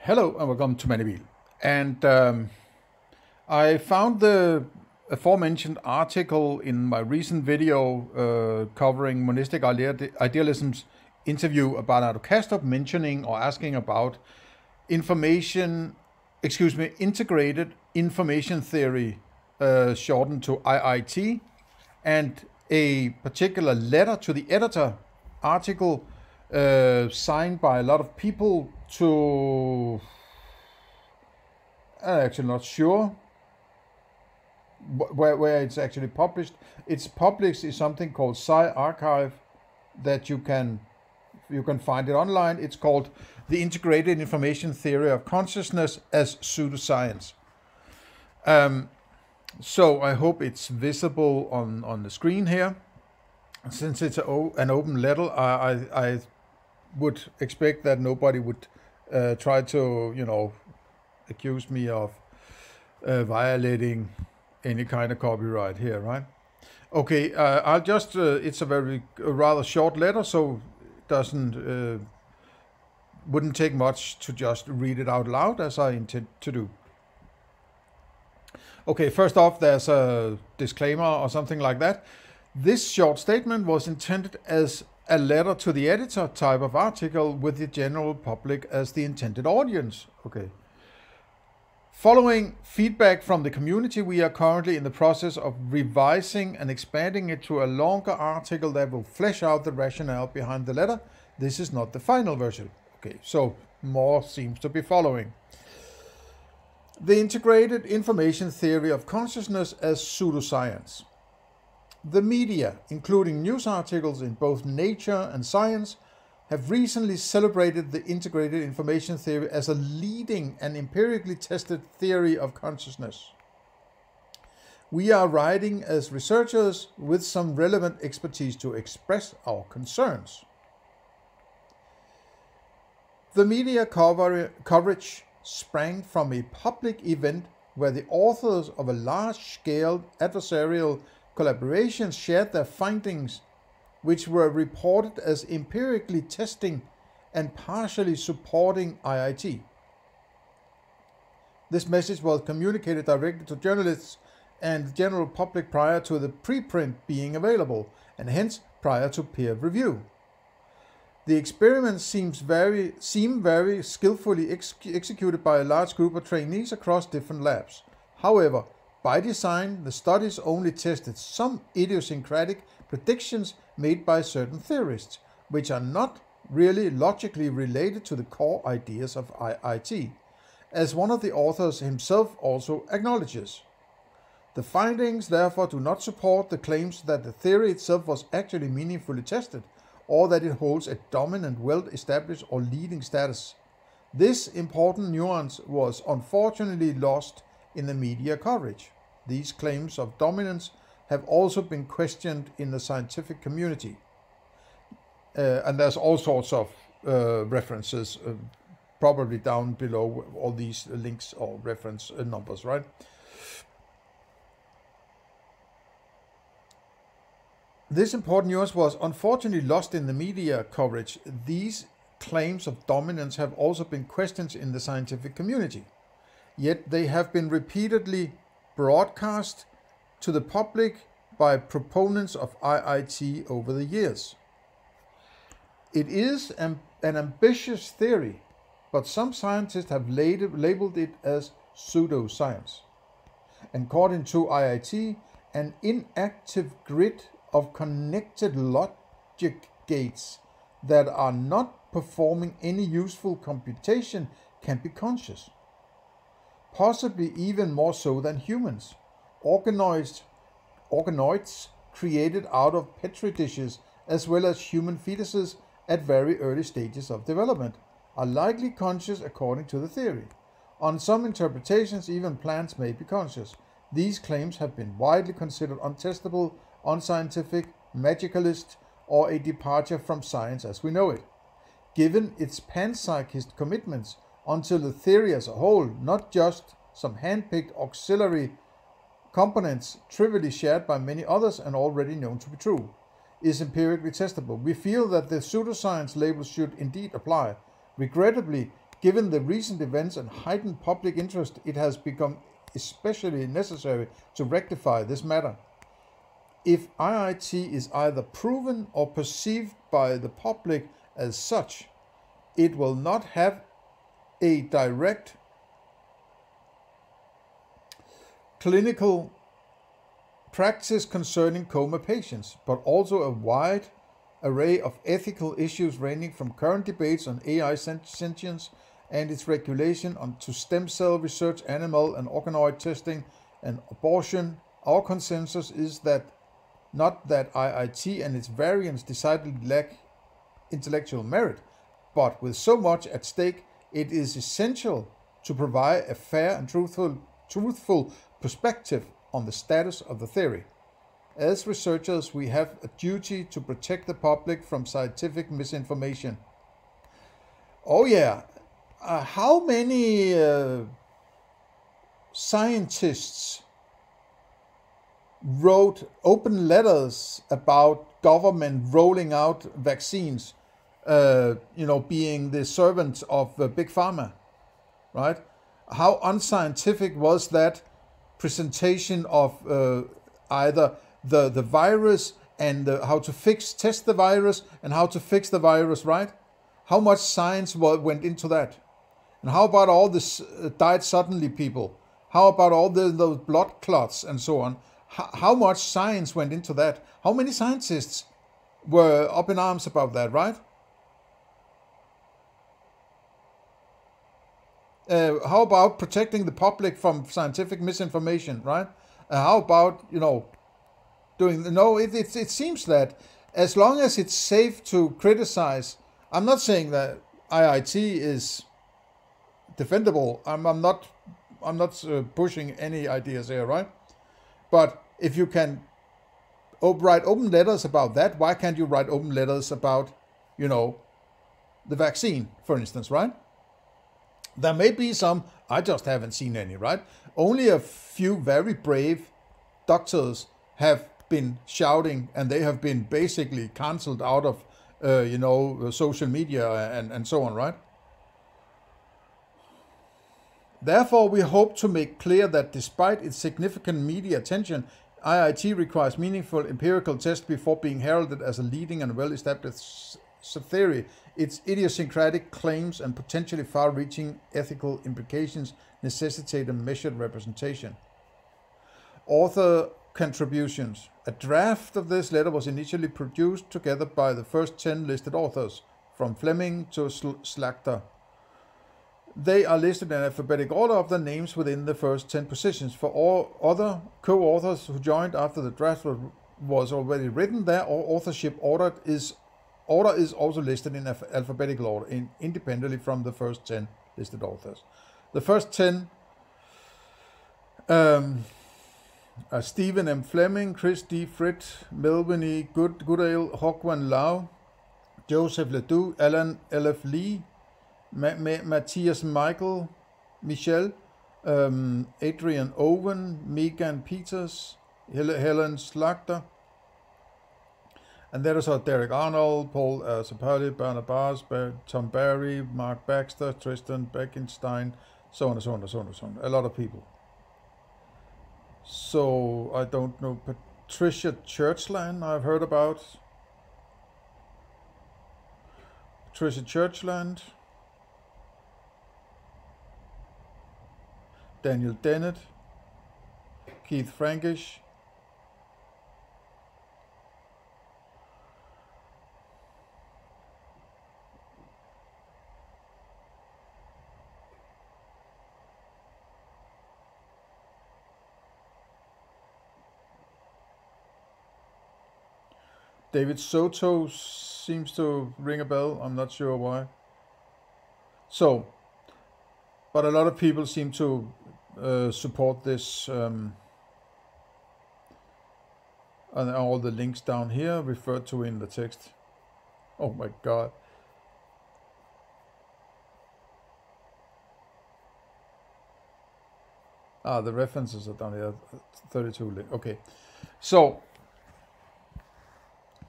Hello and welcome to Mandibil. And I found the aforementioned article in my recent video covering monistic idealism's interview about bernardo Kastrup, mentioning or asking about integrated information theory, shortened to IIT, and a particular letter to the editor article signed by a lot of people to, I'm actually not sure where it's actually published. It's published in something called Sci Archive that you can find it online. It's called The Integrated Information Theory of Consciousness as Pseudoscience. So I hope it's visible on the screen here. Since it's an open letter, I would expect that nobody would try to, accuse me of violating any kind of copyright here, right? Okay, I'll just, it's a rather short letter, so it wouldn't take much to just read it out loud as I intend to do. Okay, first off, there's a disclaimer or something like that. This short statement was intended as a letter to the editor type of article with the general public as the intended audience. Okay. Following feedback from the community, we are currently in the process of revising and expanding it to a longer article that will flesh out the rationale behind the letter. This is not the final version. Okay, so more seems to be following. The integrated information theory of consciousness as pseudoscience. The media, including news articles in both Nature and Science, have recently celebrated the integrated information theory as a leading and empirically tested theory of consciousness. We are writing as researchers with some relevant expertise to express our concerns. The media coverage sprang from a public event where the authors of a large-scale adversarial collaboration shared their findings, which were reported as empirically testing and partially supporting IIT. This message was communicated directly to journalists and the general public prior to the preprint being available, and hence prior to peer review. The experiments seem very skillfully executed by a large group of trainees across different labs. However, by design, the studies only tested some idiosyncratic predictions made by certain theorists, which are not really logically related to the core ideas of IIT, as one of the authors himself also acknowledges. The findings therefore do not support the claims that the theory itself was actually meaningfully tested, or that it holds a dominant, well-established or leading status. This important nuance was unfortunately lost in the media coverage. These claims of dominance have also been questioned in the scientific community. And there's all sorts of references, probably down below all these links or reference numbers, right? This important nuance was unfortunately lost in the media coverage. These claims of dominance have also been questioned in the scientific community. Yet they have been repeatedly broadcast to the public by proponents of IIT over the years. It is an ambitious theory, but some scientists have labeled it as pseudoscience. According to IIT, an inactive grid of connected logic gates that are not performing any useful computation can be conscious. Possibly even more so than humans. Organoids created out of petri dishes, as well as human fetuses at very early stages of development, are likely conscious according to the theory. On some interpretations, even plants may be conscious. These claims have been widely considered untestable, unscientific, magicalist, or a departure from science as we know it. Given its panpsychist commitments, until the theory as a whole, not just some hand-picked auxiliary components trivially shared by many others and already known to be true, is empirically testable. We feel that the pseudoscience label should indeed apply. Regrettably, given the recent events and heightened public interest, it has become especially necessary to rectify this matter. If IIT is either proven or perceived by the public as such, it will not have a direct clinical practice concerning coma patients, but also a wide array of ethical issues ranging from current debates on AI sentience and its regulation to stem cell research, animal and organoid testing, and abortion. Our consensus is that not that IIT and its variants decidedly lack intellectual merit, but with so much at stake, it is essential to provide a fair and truthful perspective on the status of the theory. As researchers, we have a duty to protect the public from scientific misinformation. Oh yeah, how many scientists wrote open letters about government rolling out vaccines, being the servants of Big Pharma, right? How unscientific was that presentation of either the virus and how to test the virus and how to fix the virus, right? How much science went into that? And how about all this died suddenly people? How about all those blood clots and so on? How much science went into that? How many scientists were up in arms about that, right? How about protecting the public from scientific misinformation, right? How about, it seems that as long as it's safe to criticize, I'm not saying that IIT is defendable. I'm not pushing any ideas here, right? But if you can write open letters about that, why can't you write open letters about, the vaccine, for instance, right? There may be some, I just haven't seen any, right? Only a few very brave doctors have been shouting, and they have been basically cancelled out of, social media and so on, right? Therefore, we hope to make clear that despite its significant media attention, IIT requires meaningful empirical tests before being heralded as a leading and well-established theory. Its idiosyncratic claims and potentially far-reaching ethical implications necessitate a measured representation. Author contributions. A draft of this letter was initially produced together by the first 10 listed authors, from Fleming to Slachter. They are listed in alphabetic order of the names within the first 10 positions. For all other co-authors who joined after the draft was already written, their authorship order is also listed in alphabetical order, independently from the first 10 listed authors. The first 10 are Stephen M. Fleming, Chris D. Fritt, Melvin E. Goodale, Hogwan Lau, Joseph Ledoux, Alan L.F. Lee, Matthias Michel, Adrian Owen, Megan Peters, Helen Slachter, and there is Derek Arnold, Paul Sapali, Bernard Bars, Tom Barry, Mark Baxter, Tristan Beckenstein, so on and so on and so on and so on. A lot of people. So I don't know. Patricia Churchland, I've heard about. Patricia Churchland. Daniel Dennett, Keith Frankish, David Soto seems to ring a bell. I'm not sure why. So, but a lot of people seem to support this, and all the links down here referred to in the text. Oh my God. The references are down here, 32 links. Okay, so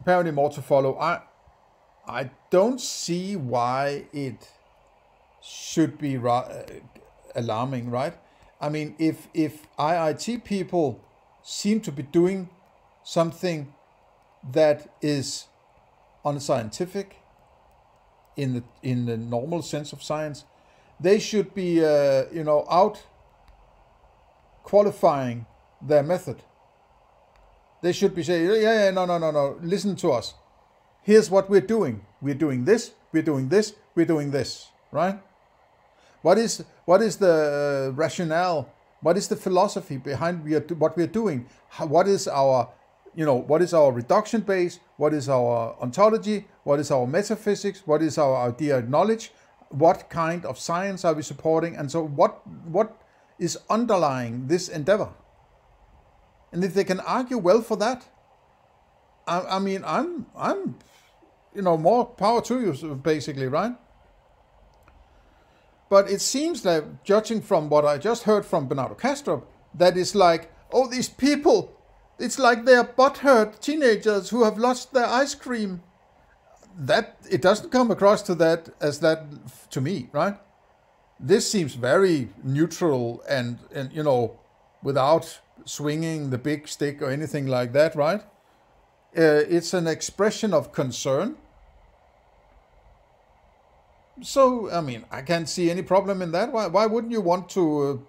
apparently more to follow. I don't see why it should be alarming, right? I mean, if IIT people seem to be doing something that is unscientific in the normal sense of science, they should be out qualifying their method. They should be saying, yeah, no, listen to us. Here's what we're doing. We're doing this, we're doing this, we're doing this, right? What is the rationale? What is the philosophy behind what we're doing? What is our reduction base? What is our ontology? What is our metaphysics? What is our idea of knowledge? What kind of science are we supporting? And so what is underlying this endeavor? And if they can argue well for that, I mean, I'm more power to you, basically, right? But it seems that, judging from what I just heard from Bernardo Kastrup, that is like, oh, these people, it's like they're butthurt teenagers who have lost their ice cream. That it doesn't come across to me, right? This seems very neutral and without swinging the big stick or anything like that, right? It's an expression of concern. So, I mean, I can't see any problem in that. Why wouldn't you want to,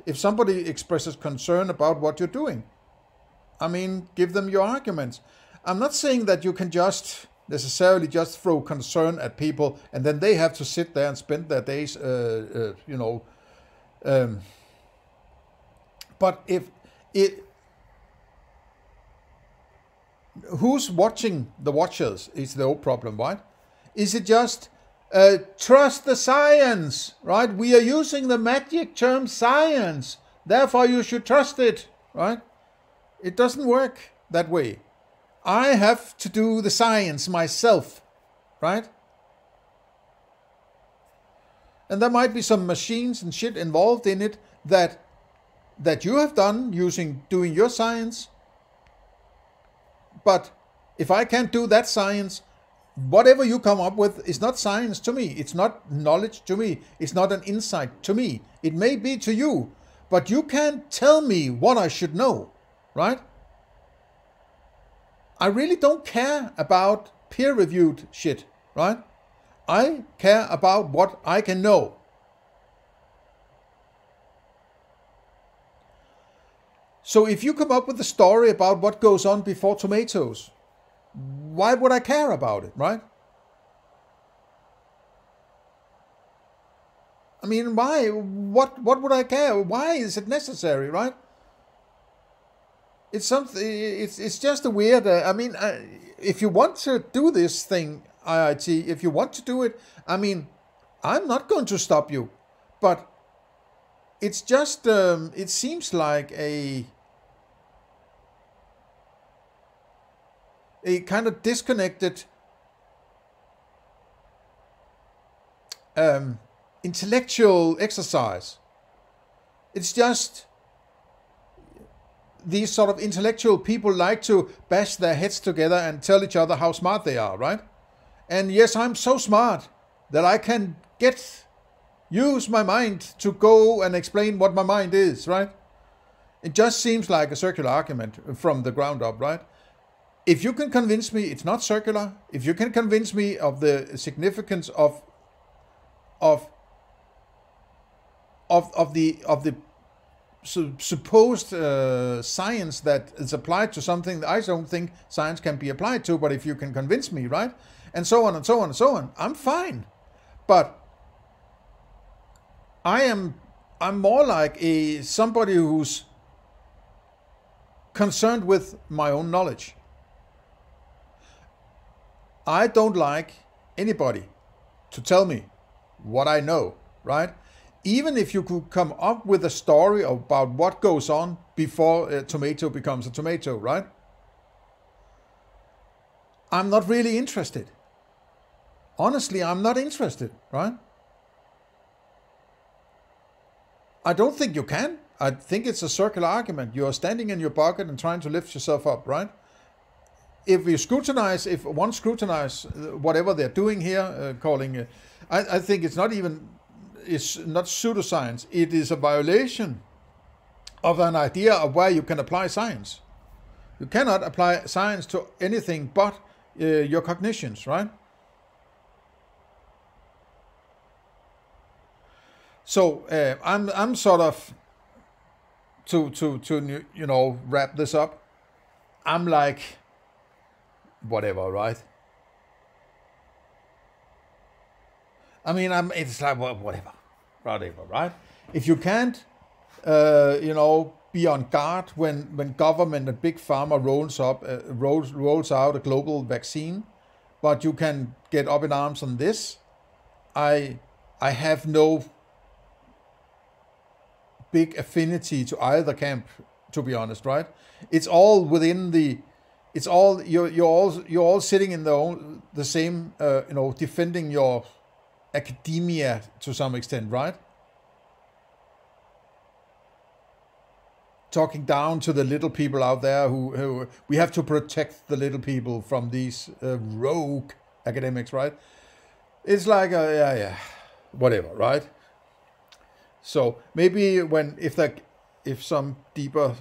if somebody expresses concern about what you're doing, I mean, give them your arguments. I'm not saying that you can just necessarily just throw concern at people and then they have to sit there and spend their days, but if it, who's watching the watchers is the old problem, right? Is it just trust the science, right? We are using the magic term science, therefore you should trust it, right? It doesn't work that way. I have to do the science myself, right? And there might be some machines and shit involved in it that you have done doing your science. But if I can't do that science, whatever you come up with is not science to me. It's not knowledge to me. It's not an insight to me. It may be to you, but you can't tell me what I should know, right? I really don't care about peer-reviewed shit, right? I care about what I can know. So if you come up with a story about what goes on before tomatoes, why would I care about it, right? I mean, why? What would I care? Why is it necessary, right? It's something. It's just a weird. If you want to do this thing, IIT, if you want to do it, I mean, I'm not going to stop you, but it's just. It seems like a kind of disconnected intellectual exercise. It's just these sort of intellectual people like to bash their heads together and tell each other how smart they are, right? And yes, I'm so smart that I can use my mind to go and explain what my mind is, right? It just seems like a circular argument from the ground up, right? If you can convince me it's not circular, if you can convince me of the significance of the supposed science that is applied to something that I don't think science can be applied to, but if you can convince me, right? And so on and so on and so on, I'm fine. But I'm more like somebody who's concerned with my own knowledge. I don't like anybody to tell me what I know, right? Even if you could come up with a story about what goes on before a tomato becomes a tomato, right? I'm not really interested. Honestly, I'm not interested, right? I don't think you can. I think it's a circular argument. You're standing in your bucket and trying to lift yourself up, right? If one scrutinize whatever they're doing here, I think it's not even is not pseudoscience. It is a violation of an idea of where you can apply science. You cannot apply science to anything but your cognitions, right? So I'm sort of to you know, wrap this up. I'm like, whatever, right? I mean, it's like whatever, right? If you can't, you know, be on guard when government and big pharma rolls out a global vaccine, but you can get up in arms on this, I have no big affinity to either camp, to be honest, right? It's all within the, it's all you're all sitting in the same, you know, defending your academia to some extent, right? Talking down to the little people out there who we have to protect the little people from these rogue academics, right? It's like yeah, whatever, right? So maybe if some deeper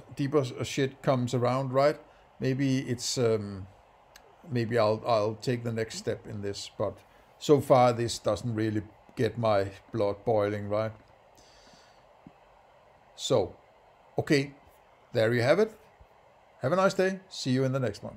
shit comes around, right? Maybe it's maybe I'll take the next step in this, but so far this doesn't really get my blood boiling, right? So, okay, there you have it. Have a nice day. See you in the next one.